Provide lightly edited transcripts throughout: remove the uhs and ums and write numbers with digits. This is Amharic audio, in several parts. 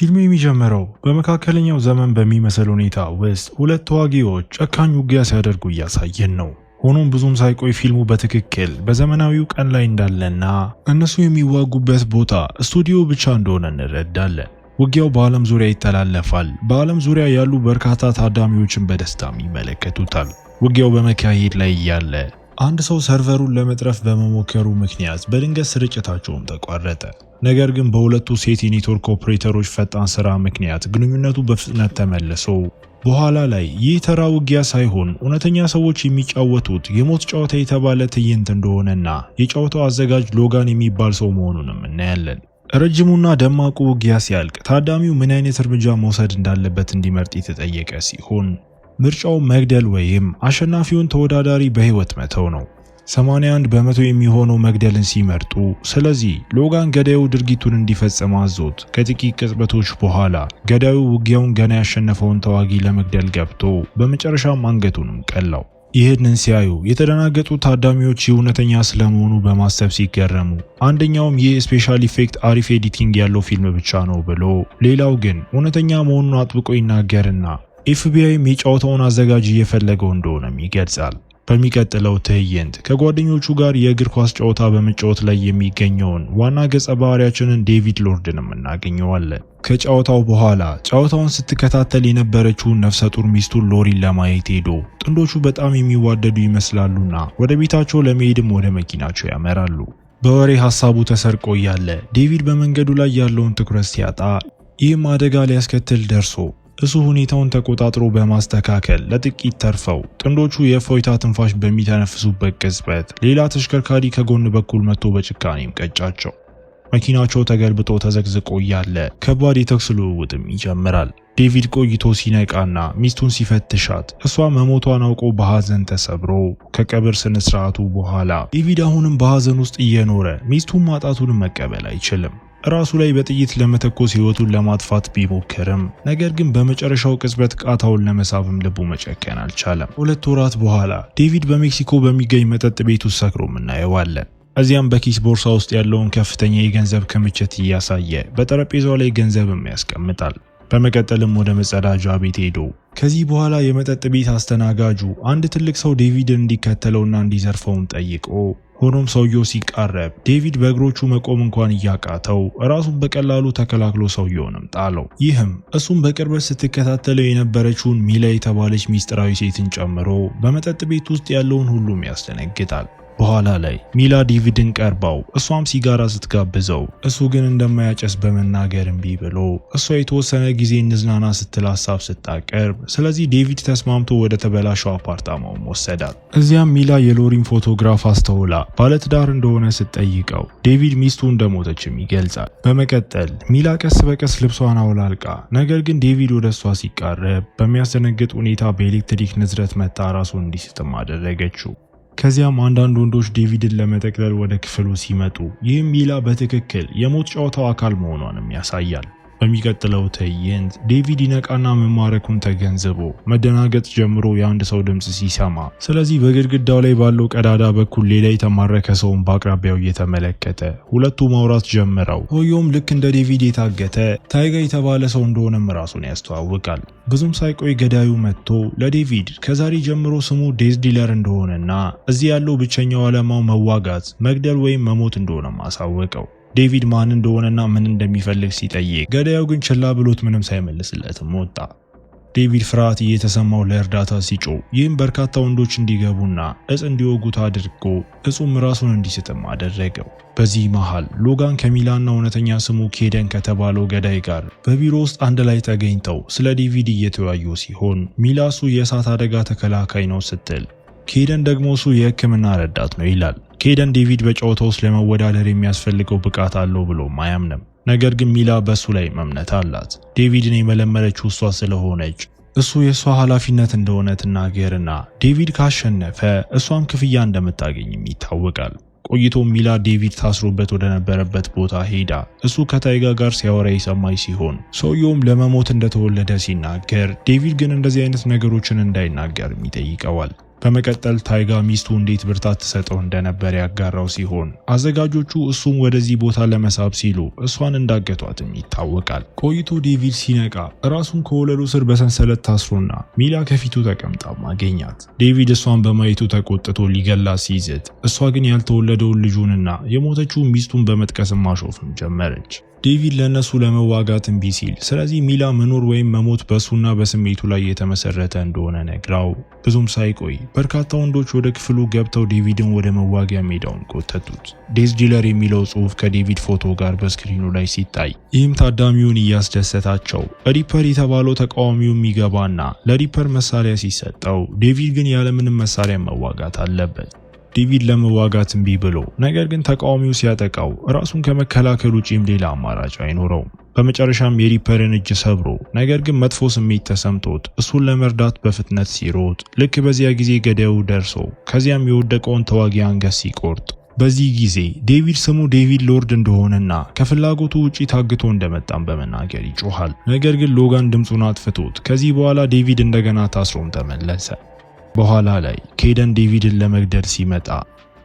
ፊልሙ የሚጀምረው በመካከለኛው ዘመን በሚመስል ሁኔታ ውስጥ ሁለት ተዋጊዎች ጨካኝ ውጊያ ሲያደርጉ እያሳየን ነው። ሆኖም ብዙም ሳይቆይ ፊልሙ በትክክል በዘመናዊው ቀን ላይ እንዳለና እነሱ የሚዋጉበት ቦታ ስቱዲዮ ብቻ እንደሆነ እንረዳለን። ውጊያው በዓለም ዙሪያ ይተላለፋል። በዓለም ዙሪያ ያሉ በርካታ ታዳሚዎችን በደስታም ይመለከቱታል። ውጊያው በመካሄድ ላይ እያለ አንድ ሰው ሰርቨሩን ለመጥረፍ በመሞከሩ ምክንያት በድንገት ስርጭታቸውም ተቋረጠ። ነገር ግን በሁለቱ ሴት የኔትወርክ ኦፕሬተሮች ፈጣን ስራ ምክንያት ግንኙነቱ በፍጥነት ተመልሶ በኋላ ላይ ይህ ተራ ውጊያ ሳይሆን እውነተኛ ሰዎች የሚጫወቱት የሞት ጨዋታ የተባለ ትዕይንት እንደሆነና የጨዋታው አዘጋጅ ሎጋን የሚባል ሰው መሆኑንም እናያለን። ረጅሙና ደማቁ ውጊያ ሲያልቅ ታዳሚው ምን አይነት እርምጃ መውሰድ እንዳለበት እንዲመርጥ የተጠየቀ ሲሆን ምርጫው መግደል ወይም አሸናፊውን ተወዳዳሪ በህይወት መተው ነው። 81 በመቶ የሚሆነው መግደልን ሲመርጡ፣ ስለዚህ ሎጋን ገዳዩ ድርጊቱን እንዲፈጽም አዞት ከጥቂት ቅጽበቶች በኋላ ገዳዩ ውጊያውን ገና ያሸነፈውን ተዋጊ ለመግደል ገብቶ በመጨረሻም አንገቱንም ቀላው። ይህንን ሲያዩ የተደናገጡ ታዳሚዎች እውነተኛ ስለመሆኑ በማሰብ ሲገረሙ፣ አንደኛውም ይህ ስፔሻል ኢፌክት አሪፍ ኤዲቲንግ ያለው ፊልም ብቻ ነው ብሎ፣ ሌላው ግን እውነተኛ መሆኑን አጥብቆ ይናገርና ኤፍቢአይም የጨዋታውን አዘጋጅ እየፈለገው እንደሆነም ይገልጻል። በሚቀጥለው ትዕይንት ከጓደኞቹ ጋር የእግር ኳስ ጨዋታ በመጫወት ላይ የሚገኘውን ዋና ገጸ ባህሪያችንን ዴቪድ ሎርድንም እናገኘዋለን። ከጨዋታው በኋላ ጨዋታውን ስትከታተል የነበረችውን ነፍሰ ጡር ሚስቱን ሎሪን ለማየት ሄዶ ጥንዶቹ በጣም የሚዋደዱ ይመስላሉና ወደ ቤታቸው ለመሄድም ወደ መኪናቸው ያመራሉ። በወሬ ሐሳቡ ተሰርቆ እያለ ዴቪድ በመንገዱ ላይ ያለውን ትኩረት ሲያጣ ይህም አደጋ ሊያስከትል ደርሶ እሱ ሁኔታውን ተቆጣጥሮ በማስተካከል ለጥቂት ተርፈው ጥንዶቹ የእፎይታ ትንፋሽ በሚተነፍሱበት ቅጽበት ሌላ ተሽከርካሪ ከጎን በኩል መጥቶ በጭካኔም ቀጫቸው። መኪናቸው ተገልብጦ ተዘግዝቆ እያለ ከባድ የተኩስ ልውውጥም ይጀምራል። ዴቪድ ቆይቶ ሲነቃና ሚስቱን ሲፈትሻት እሷ መሞቷን አውቆ በሐዘን ተሰብሮ ከቀብር ስነ ስርዓቱ በኋላ ዴቪድ አሁንም በሐዘን ውስጥ እየኖረ ሚስቱን ማጣቱን መቀበል አይችልም። ራሱ ላይ በጥይት ለመተኮስ ህይወቱን ለማጥፋት ቢሞክርም ነገር ግን በመጨረሻው ቅጽበት ቃታውን ለመሳብም ልቡ መጨከን አልቻለም። 2 ወራት በኋላ ዴቪድ በሜክሲኮ በሚገኝ መጠጥ ቤት ውስጥ ሰክሮም እናየዋለን። እዚያም በኪስ ቦርሳ ውስጥ ያለውን ከፍተኛ የገንዘብ ክምችት እያሳየ በጠረጴዛው ላይ ገንዘብም ያስቀምጣል። በመቀጠልም ወደ መጸዳጃ ቤት ሄዶ ከዚህ በኋላ የመጠጥ ቤት አስተናጋጁ አንድ ትልቅ ሰው ዴቪድን እንዲከተለውና እንዲዘርፈውም ጠይቆ ሆኖም ሰውየው ሲቃረብ ዴቪድ በእግሮቹ መቆም እንኳን እያቃተው ራሱን በቀላሉ ተከላክሎ ሰውየውንም ጣለው። ይህም እሱም በቅርበት ስትከታተለው የነበረችውን ሚላ የተባለች ሚስጥራዊ ሴትን ጨምሮ በመጠጥ ቤት ውስጥ ያለውን ሁሉም ያስደነግጣል። በኋላ ላይ ሚላ ዴቪድን ቀርባው እሷም ሲጋራ ስትጋብዘው እሱ ግን እንደማያጨስ በመናገር እምቢ ብሎ እሷ የተወሰነ ጊዜ እንዝናና ስትል ሀሳብ ስታቀርብ፣ ስለዚህ ዴቪድ ተስማምቶ ወደ ተበላሸው አፓርታማውም ወሰዳት። እዚያም ሚላ የሎሪን ፎቶግራፍ አስተውላ ባለትዳር እንደሆነ ስትጠይቀው ዴቪድ ሚስቱ እንደሞተችም ይገልጻል። በመቀጠል ሚላ ቀስ በቀስ ልብሷን አውላልቃ፣ ነገር ግን ዴቪድ ወደ እሷ ሲቃረብ በሚያስደነግጥ ሁኔታ በኤሌክትሪክ ንዝረት መታ ራሱን እንዲስትም አደረገችው። ከዚያም አንዳንድ ወንዶች ዴቪድን ለመጠቅለል ወደ ክፍሉ ሲመጡ ይህም ሚላ በትክክል የሞት ጨዋታው አካል መሆኗንም ያሳያል። በሚቀጥለው ትዕይንት ዴቪድ ይነቃና መማረኩን ተገንዝቦ መደናገጥ ጀምሮ የአንድ ሰው ድምጽ ሲሰማ፣ ስለዚህ በግድግዳው ላይ ባለው ቀዳዳ በኩል ሌላ የተማረከ ሰውን በአቅራቢያው እየተመለከተ ሁለቱ ማውራት ጀምረው ሰውየውም ልክ እንደ ዴቪድ የታገተ ታይጋ የተባለ ሰው እንደሆነም ራሱን ያስተዋውቃል። ብዙም ሳይቆይ ገዳዩ መጥቶ ለዴቪድ ከዛሬ ጀምሮ ስሙ ዴዝ ዲለር እንደሆነና እዚህ ያለው ብቸኛው ዓላማው መዋጋት፣ መግደል ወይም መሞት እንደሆነም አሳወቀው። ዴቪድ ማን እንደሆነና ምን እንደሚፈልግ ሲጠይቅ ገዳዩ ግን ችላ ብሎት ምንም ሳይመልስለትም ወጣ። ዴቪድ ፍርሃት እየተሰማው ለእርዳታ ሲጮህ ይህም በርካታ ወንዶች እንዲገቡና እጽ እንዲወጉት አድርጎ እጹም ራሱን እንዲስትም አደረገው። በዚህ መሃል ሎጋን ከሚላና እውነተኛ ስሙ ኬደን ከተባለው ገዳይ ጋር በቢሮ ውስጥ አንድ ላይ ተገኝተው ስለ ዴቪድ እየተወያዩ ሲሆን ሚላ እሱ የእሳት አደጋ ተከላካይ ነው ስትል፣ ኬደን ደግሞ እሱ የሕክምና ረዳት ነው ይላል። ኬደን ዴቪድ በጨዋታ ውስጥ ለመወዳደር የሚያስፈልገው ብቃት አለው ብሎም አያምንም። ነገር ግን ሚላ በሱ ላይ እምነት አላት። ዴቪድን የመለመለችው እሷ ስለሆነች እሱ የእሷ ኃላፊነት እንደሆነ ትናገርና ዴቪድ ካሸነፈ እሷም ክፍያ እንደምታገኝም ይታወቃል። ቆይቶ ሚላ ዴቪድ ታስሮበት ወደ ነበረበት ቦታ ሄዳ እሱ ከታይጋ ጋር ሲያወራ የሰማች ሲሆን ሰውየውም ለመሞት እንደተወለደ ሲናገር ዴቪድ ግን እንደዚህ አይነት ነገሮችን እንዳይናገርም ይጠይቀዋል። በመቀጠል ታይጋ ሚስቱ እንዴት ብርታት ተሰጠው እንደነበር ያጋራው ሲሆን አዘጋጆቹ እሱም ወደዚህ ቦታ ለመሳብ ሲሉ እሷን እንዳገቷትም ይታወቃል። ቆይቶ ዴቪድ ሲነቃ ራሱን ከወለሉ ስር በሰንሰለት ታስሮና ሚላ ከፊቱ ተቀምጣ ማገኛት። ዴቪድ እሷን በማየቱ ተቆጥቶ ሊገላት ሲይዝት እሷ ግን ያልተወለደውን ልጁንና የሞተችውን ሚስቱን በመጥቀስ ማሾፍም ጀመረች። ዴቪድ ለነሱ ለመዋጋት እምቢ ሲል ስለዚህ ሚላ መኖር ወይም መሞት በሱና በስሜቱ ላይ የተመሰረተ እንደሆነ ነግራው ብዙም ሳይቆይ በርካታ ወንዶች ወደ ክፍሉ ገብተው ዴቪድን ወደ መዋጊያ ሜዳውን ጎተቱት። ዴዝ ዲለር የሚለው ጽሑፍ ከዴቪድ ፎቶ ጋር በስክሪኑ ላይ ሲታይ ይህም ታዳሚውን እያስደሰታቸው ሪፐር የተባለው ተቃዋሚው የሚገባና ለሪፐር መሳሪያ ሲሰጠው ዴቪድ ግን ያለምንም መሳሪያ መዋጋት አለበት። ዴቪድ ለመዋጋት እምቢ ብሎ ነገር ግን ተቃዋሚው ሲያጠቃው ራሱን ከመከላከል ውጪም ሌላ አማራጭ አይኖረውም። በመጨረሻም የሪፐርን እጅ ሰብሮ ነገር ግን መጥፎ ስሜት ተሰምቶት እሱን ለመርዳት በፍጥነት ሲሮጥ ልክ በዚያ ጊዜ ገዳዩ ደርሶ ከዚያም የወደቀውን ተዋጊ አንገት ሲቆርጥ በዚህ ጊዜ ዴቪድ ስሙ ዴቪድ ሎርድ እንደሆነና ከፍላጎቱ ውጪ ታግቶ እንደመጣም በመናገር ይጮሃል። ነገር ግን ሎጋን ድምፁን አጥፍቶት ከዚህ በኋላ ዴቪድ እንደገና ታስሮም ተመለሰ። በኋላ ላይ ኬደን ዴቪድን ለመግደል ሲመጣ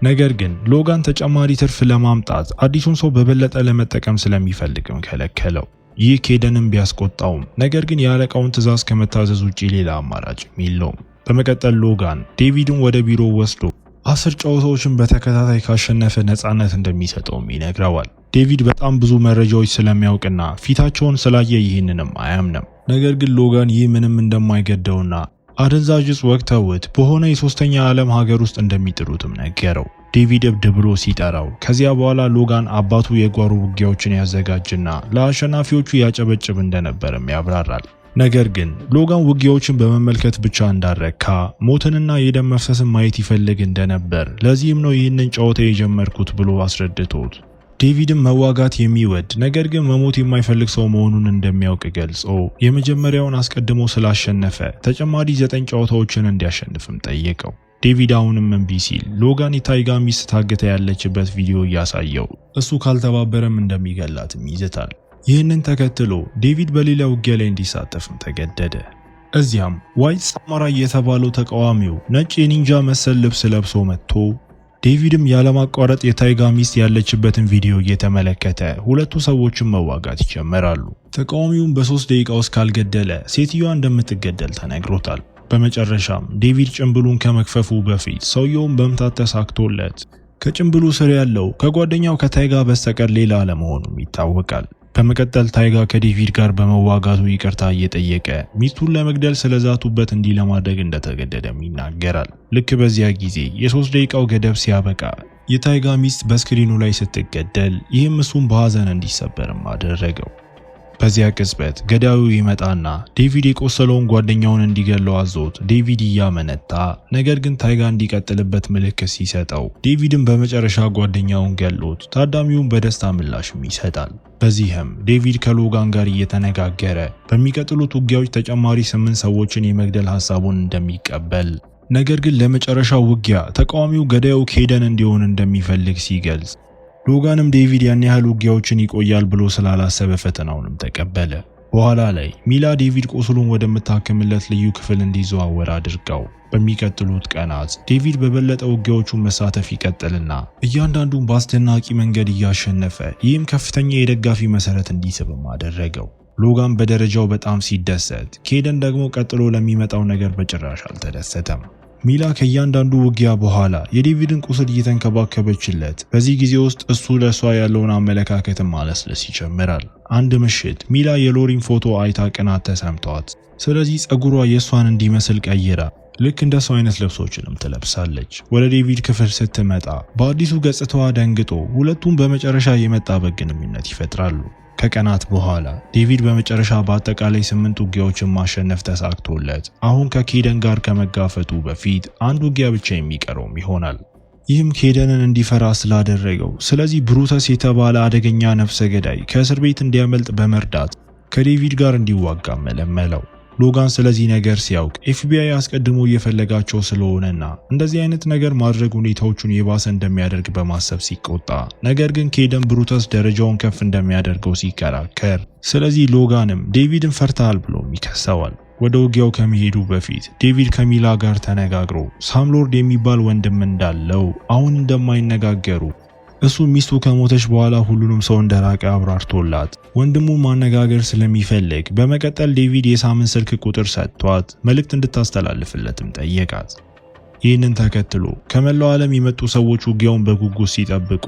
ነገር ግን ሎጋን ተጨማሪ ትርፍ ለማምጣት አዲሱን ሰው በበለጠ ለመጠቀም ስለሚፈልግም ከለከለው። ይህ ኬደንን ቢያስቆጣውም ነገር ግን የአለቃውን ትዕዛዝ ከመታዘዝ ውጪ ሌላ አማራጭ የለውም። በመቀጠል ሎጋን ዴቪድን ወደ ቢሮ ወስዶ 10 ጨዋታዎችን በተከታታይ ካሸነፈ ነፃነት እንደሚሰጠውም ይነግረዋል። ዴቪድ በጣም ብዙ መረጃዎች ስለሚያውቅና ፊታቸውን ስላየ ይህንንም አያምንም። ነገር ግን ሎጋን ይህ ምንም እንደማይገደውና አደንዛዥ ዕፅ ወቅተውት በሆነ የሶስተኛ ዓለም ሀገር ውስጥ እንደሚጥሉትም ነገረው። ዴቪድ እብድ ብሎ ሲጠራው ከዚያ በኋላ ሎጋን አባቱ የጓሮ ውጊያዎችን ያዘጋጅና ለአሸናፊዎቹ ያጨበጭብ እንደነበርም ያብራራል። ነገር ግን ሎጋን ውጊያዎችን በመመልከት ብቻ እንዳረካ ሞትንና የደም መፍሰስን ማየት ይፈልግ እንደነበር ለዚህም ነው ይህንን ጨዋታ የጀመርኩት ብሎ አስረድቶት ዴቪድም መዋጋት የሚወድ ነገር ግን መሞት የማይፈልግ ሰው መሆኑን እንደሚያውቅ ገልጾ የመጀመሪያውን አስቀድሞ ስላሸነፈ ተጨማሪ 9 ጨዋታዎችን እንዲያሸንፍም ጠየቀው። ዴቪድ አሁንም እምቢ ሲል ሎጋን የታይጋ ሚስት ታግታ ያለችበት ቪዲዮ እያሳየው እሱ ካልተባበረም እንደሚገላትም ይዝታል። ይህንን ተከትሎ ዴቪድ በሌላ ውጊያ ላይ እንዲሳተፍም ተገደደ። እዚያም ዋይት ሳሙራይ የተባለው ተቃዋሚው ነጭ የኒንጃ መሰል ልብስ ለብሶ መጥቶ ዴቪድም ያለማቋረጥ የታይጋ ሚስት ያለችበትን ቪዲዮ እየተመለከተ ሁለቱ ሰዎችን መዋጋት ይጀምራሉ። ተቃዋሚውን በ3 ደቂቃ ውስጥ ካልገደለ ሴትዮዋ እንደምትገደል ተነግሮታል። በመጨረሻም ዴቪድ ጭንብሉን ከመክፈፉ በፊት ሰውየውን በመምታት ተሳክቶለት ከጭንብሉ ስር ያለው ከጓደኛው ከታይጋ በስተቀር ሌላ አለመሆኑም ይታወቃል። በመቀጠል ታይጋ ከዴቪድ ጋር በመዋጋቱ ይቅርታ እየጠየቀ ሚስቱን ለመግደል ስለዛቱበት እንዲህ ለማድረግ እንደተገደደም ይናገራል። ልክ በዚያ ጊዜ የ3 ደቂቃው ገደብ ሲያበቃ የታይጋ ሚስት በስክሪኑ ላይ ስትገደል ይህም እሱን በሐዘን እንዲሰበርም አደረገው። በዚያ ቅጽበት ገዳዩ ይመጣና ዴቪድ የቆሰለውን ጓደኛውን እንዲገለው አዞት ዴቪድ እያመነታ ነገር ግን ታይጋ እንዲቀጥልበት ምልክት ሲሰጠው ዴቪድም በመጨረሻ ጓደኛውን ገሎት ታዳሚውን በደስታ ምላሽም ይሰጣል። በዚህም ዴቪድ ከሎጋን ጋር እየተነጋገረ በሚቀጥሉት ውጊያዎች ተጨማሪ 8 ሰዎችን የመግደል ሐሳቡን እንደሚቀበል ነገር ግን ለመጨረሻው ውጊያ ተቃዋሚው ገዳዩ ኬደን እንዲሆን እንደሚፈልግ ሲገልጽ ሎጋንም ዴቪድ ያን ያህል ውጊያዎችን ይቆያል ብሎ ስላላሰበ ፈተናውንም ተቀበለ። በኋላ ላይ ሚላ ዴቪድ ቁስሉን ወደምታከምለት ልዩ ክፍል እንዲዘዋወር አድርገው በሚቀጥሉት ቀናት ዴቪድ በበለጠ ውጊያዎቹ መሳተፍ ይቀጥልና እያንዳንዱን በአስደናቂ መንገድ እያሸነፈ ይህም ከፍተኛ የደጋፊ መሰረት እንዲስብም አደረገው። ሎጋን በደረጃው በጣም ሲደሰት ኬደን ደግሞ ቀጥሎ ለሚመጣው ነገር በጭራሽ አልተደሰተም። ሚላ ከእያንዳንዱ ውጊያ በኋላ የዴቪድን ቁስል እየተንከባከበችለት በዚህ ጊዜ ውስጥ እሱ ለሷ ያለውን አመለካከትን ማለስለስ ይጀምራል። አንድ ምሽት ሚላ የሎሪን ፎቶ አይታ ቅናት ተሰምቷት ስለዚህ ጸጉሯ የሷን እንዲመስል ቀይራ ልክ እንደ ሰው አይነት ልብሶችንም ትለብሳለች። ወደ ዴቪድ ክፍል ስትመጣ በአዲሱ ገጽታዋ ደንግጦ ሁለቱም በመጨረሻ የመጣበቅ ግንኙነት ይፈጥራሉ። ከቀናት በኋላ ዴቪድ በመጨረሻ በአጠቃላይ 8 ውጊያዎችን ማሸነፍ ተሳክቶለት አሁን ከኬደን ጋር ከመጋፈጡ በፊት አንድ ውጊያ ብቻ የሚቀረውም ይሆናል። ይህም ኬደንን እንዲፈራ ስላደረገው ስለዚህ ብሩተስ የተባለ አደገኛ ነፍሰ ገዳይ ከእስር ቤት እንዲያመልጥ በመርዳት ከዴቪድ ጋር እንዲዋጋ መለመለው። ሎጋን ስለዚህ ነገር ሲያውቅ ኤፍቢአይ አስቀድሞ እየፈለጋቸው ስለሆነና እንደዚህ አይነት ነገር ማድረግ ሁኔታዎቹን የባሰ እንደሚያደርግ በማሰብ ሲቆጣ፣ ነገር ግን ኬደን ብሩተስ ደረጃውን ከፍ እንደሚያደርገው ሲከራከር፣ ስለዚህ ሎጋንም ዴቪድን ፈርተሃል ብሎም ይከሰዋል። ወደ ውጊያው ከመሄዱ በፊት ዴቪድ ከሚላ ጋር ተነጋግሮ ሳም ሎርድ የሚባል ወንድም እንዳለው አሁን እንደማይነጋገሩ እሱ ሚስቱ ከሞተች በኋላ ሁሉንም ሰው እንደራቀ አብራርቶላት ወንድሙ ማነጋገር ስለሚፈልግ በመቀጠል ዴቪድ የሳምን ስልክ ቁጥር ሰጥቷት መልእክት እንድታስተላልፍለትም ጠየቃት። ይህንን ተከትሎ ከመላው ዓለም የመጡ ሰዎች ውጊያውን በጉጉት ሲጠብቁ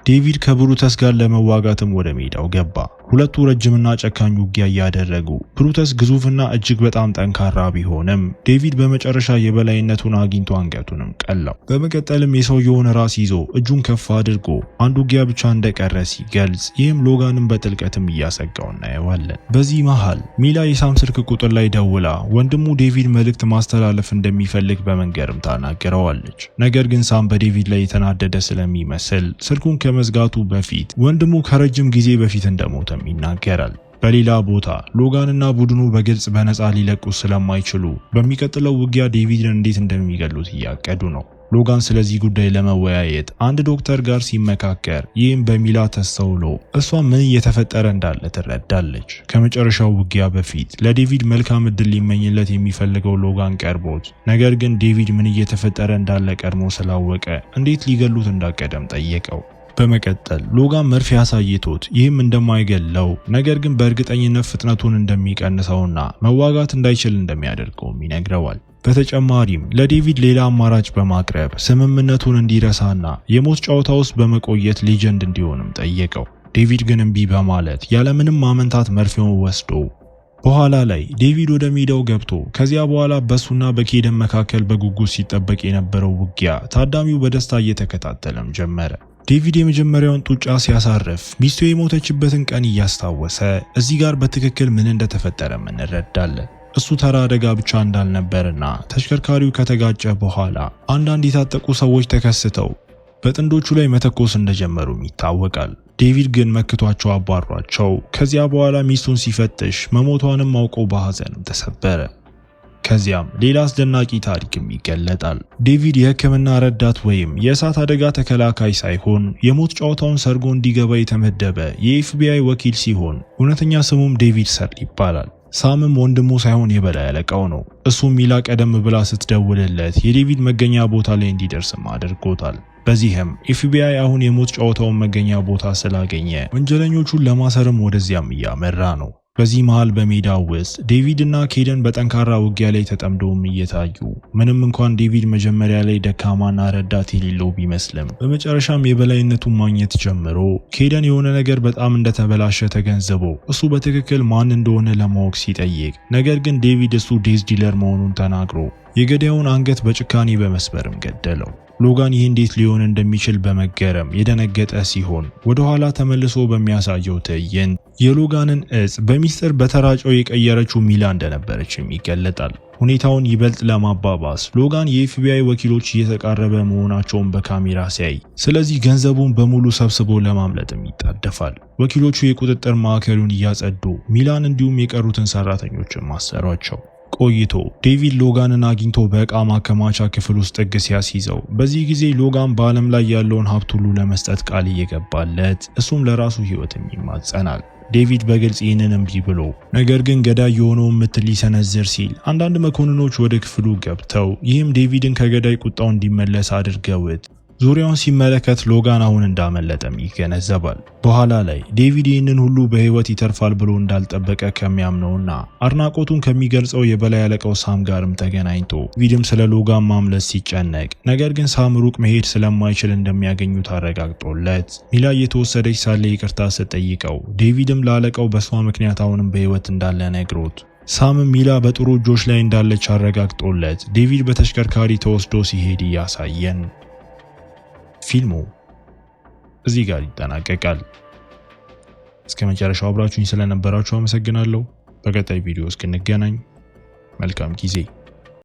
ዴቪድ ከብሩተስ ጋር ለመዋጋትም ወደ ሜዳው ገባ። ሁለቱ ረጅምና ጨካኝ ውጊያ እያደረጉ ብሩተስ ግዙፍና እጅግ በጣም ጠንካራ ቢሆንም ዴቪድ በመጨረሻ የበላይነቱን አግኝቶ አንገቱንም ቀላው። በመቀጠልም የሰውየውን ራስ ይዞ እጁን ከፍ አድርጎ አንድ ውጊያ ብቻ እንደቀረ ሲገልጽ ይህም ሎጋንን በጥልቀትም እያሰጋው እናየዋለን። በዚህ መሃል ሚላ የሳም ስልክ ቁጥር ላይ ደውላ ወንድሙ ዴቪድ መልእክት ማስተላለፍ እንደሚፈልግ በመንገርም ታናገረዋለች። ነገር ግን ሳም በዴቪድ ላይ የተናደደ ስለሚመስል ስልኩን ከመዝጋቱ በፊት ወንድሙ ከረጅም ጊዜ በፊት እንደሞተም ይናገራል። በሌላ ቦታ ሎጋንና ቡድኑ በግልጽ በነፃ ሊለቁ ስለማይችሉ በሚቀጥለው ውጊያ ዴቪድን እንዴት እንደሚገሉት እያቀዱ ነው። ሎጋን ስለዚህ ጉዳይ ለመወያየት አንድ ዶክተር ጋር ሲመካከር ይህም በሚላ ተስተውሎ እሷ ምን እየተፈጠረ እንዳለ ትረዳለች። ከመጨረሻው ውጊያ በፊት ለዴቪድ መልካም እድል ሊመኝለት የሚፈልገው ሎጋን ቀርቦት፣ ነገር ግን ዴቪድ ምን እየተፈጠረ እንዳለ ቀድሞ ስላወቀ እንዴት ሊገሉት እንዳቀደም ጠየቀው። በመቀጠል ሎጋን መርፌ አሳይቶት ይህም እንደማይገለው ነገር ግን በእርግጠኝነት ፍጥነቱን እንደሚቀንሰውና መዋጋት እንዳይችል እንደሚያደርገውም ይነግረዋል። በተጨማሪም ለዴቪድ ሌላ አማራጭ በማቅረብ ስምምነቱን እንዲረሳና የሞት ጨዋታ ውስጥ በመቆየት ሌጀንድ እንዲሆንም ጠየቀው። ዴቪድ ግን እምቢ በማለት ያለምንም ማመንታት መርፌውን ወስዶ በኋላ ላይ ዴቪድ ወደ ሜዳው ገብቶ ከዚያ በኋላ በሱና በኬደን መካከል በጉጉት ሲጠበቅ የነበረው ውጊያ ታዳሚው በደስታ እየተከታተለም ጀመረ። ዴቪድ የመጀመሪያውን ጡጫ ሲያሳርፍ ሚስቱ የሞተችበትን ቀን እያስታወሰ እዚህ ጋር በትክክል ምን እንደተፈጠረም እንረዳለን። እሱ ተራ አደጋ ብቻ እንዳልነበርና ተሽከርካሪው ከተጋጨ በኋላ አንዳንድ የታጠቁ ሰዎች ተከስተው በጥንዶቹ ላይ መተኮስ እንደጀመሩም ይታወቃል። ዴቪድ ግን መክቷቸው አባሯቸው። ከዚያ በኋላ ሚስቱን ሲፈትሽ መሞቷንም አውቆ በሐዘንም ተሰበረ። ከዚያም ሌላ አስደናቂ ታሪክም ይገለጣል። ዴቪድ የሕክምና ረዳት ወይም የእሳት አደጋ ተከላካይ ሳይሆን የሞት ጨዋታውን ሰርጎ እንዲገባ የተመደበ የኤፍቢአይ ወኪል ሲሆን እውነተኛ ስሙም ዴቪድ ሰርል ይባላል። ሳምም ወንድሙ ሳይሆን የበላይ አለቃው ነው። እሱም ሚላ ቀደም ብላ ስትደውልለት የዴቪድ መገኛ ቦታ ላይ እንዲደርስም አድርጎታል። በዚህም ኤፍቢአይ አሁን የሞት ጨዋታውን መገኛ ቦታ ስላገኘ ወንጀለኞቹን ለማሰርም ወደዚያም እያመራ ነው። በዚህ መሃል በሜዳው ውስጥ ዴቪድ እና ኬደን በጠንካራ ውጊያ ላይ ተጠምደውም እየታዩ ምንም እንኳን ዴቪድ መጀመሪያ ላይ ደካማና ረዳት የሌለው ቢመስልም በመጨረሻም የበላይነቱን ማግኘት ጀምሮ ኬደን የሆነ ነገር በጣም እንደተበላሸ ተገንዝቦ እሱ በትክክል ማን እንደሆነ ለማወቅ ሲጠይቅ፣ ነገር ግን ዴቪድ እሱ ዴዝ ዲለር መሆኑን ተናግሮ የገዳዩን አንገት በጭካኔ በመስበርም ገደለው። ሎጋን ይህ እንዴት ሊሆን እንደሚችል በመገረም የደነገጠ ሲሆን ወደ ኋላ ተመልሶ በሚያሳየው ትዕይንት የሎጋንን እጽ በሚስጥር በተራጨው የቀየረችው ሚላ እንደነበረችም ይገለጣል። ሁኔታውን ይበልጥ ለማባባስ ሎጋን የኤፍቢአይ ወኪሎች እየተቃረበ መሆናቸውን በካሜራ ሲያይ፣ ስለዚህ ገንዘቡን በሙሉ ሰብስቦ ለማምለጥም ይጣደፋል። ወኪሎቹ የቁጥጥር ማዕከሉን እያጸዱ ሚላን እንዲሁም የቀሩትን ሰራተኞችን ማሰሯቸው። ቆይቶ ዴቪድ ሎጋንን አግኝቶ በዕቃ ማከማቻ ክፍል ውስጥ ጥግ ሲያስይዘው፣ በዚህ ጊዜ ሎጋን በዓለም ላይ ያለውን ሀብት ሁሉ ለመስጠት ቃል እየገባለት እሱም ለራሱ ሕይወትም ይማጸናል። ዴቪድ በግልጽ ይህንን እምቢ ብሎ ነገር ግን ገዳይ የሆነውን ምት ሊሰነዝር ሲል አንዳንድ መኮንኖች ወደ ክፍሉ ገብተው ይህም ዴቪድን ከገዳይ ቁጣው እንዲመለስ አድርገውት ዙሪያውን ሲመለከት ሎጋን አሁን እንዳመለጠም ይገነዘባል። በኋላ ላይ ዴቪድ ይህንን ሁሉ በህይወት ይተርፋል ብሎ እንዳልጠበቀ ከሚያምነውና አድናቆቱን ከሚገልጸው የበላይ አለቃው ሳም ጋርም ተገናኝቶ ዴቪድም ስለ ሎጋን ማምለጥ ሲጨነቅ፣ ነገር ግን ሳም ሩቅ መሄድ ስለማይችል እንደሚያገኙት አረጋግጦለት ሚላ እየተወሰደች ሳለ ይቅርታ ስትጠይቀው ዴቪድም ለአለቃው በሷ ምክንያት አሁንም በህይወት እንዳለ ነግሮት ሳምም ሚላ በጥሩ እጆች ላይ እንዳለች አረጋግጦለት ዴቪድ በተሽከርካሪ ተወስዶ ሲሄድ እያሳየን ፊልሙ እዚህ ጋር ይጠናቀቃል። እስከ መጨረሻው አብራችሁኝ ስለነበራችሁ አመሰግናለሁ። በቀጣይ ቪዲዮ እስክንገናኝ መልካም ጊዜ